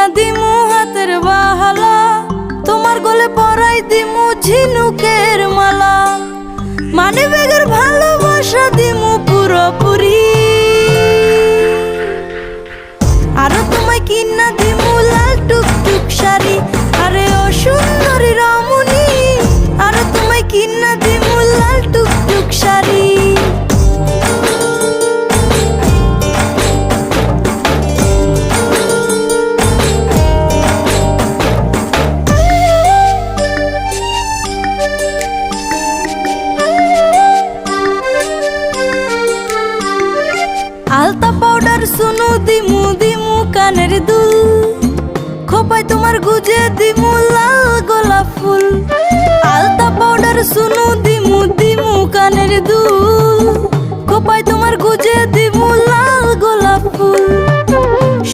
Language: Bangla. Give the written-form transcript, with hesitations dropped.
কিনা দিমু হাতের বাহালা, তোমার গলে পরাই দিমু ঝিনুকের মালা, মানে বেগের ভালোবাসা দিমু পুরোপুরি। আরো তোমায় কিনা দিমু লাল টুকটুক শাড়ি, আরে ও সুন্দরী রমণী, আরো তোমায় কিনা দিমু লাল টুকটুক শাড়ি। আলতা পাউডার সুনু দিমু দিমু কানের দুল, খোপায় তোমার গুজে দিমু লাল গোলাপ ফুল। আলতা পাউডার সুনু দিমু দিমু কানের দুল, খোপায় তোমার গুজে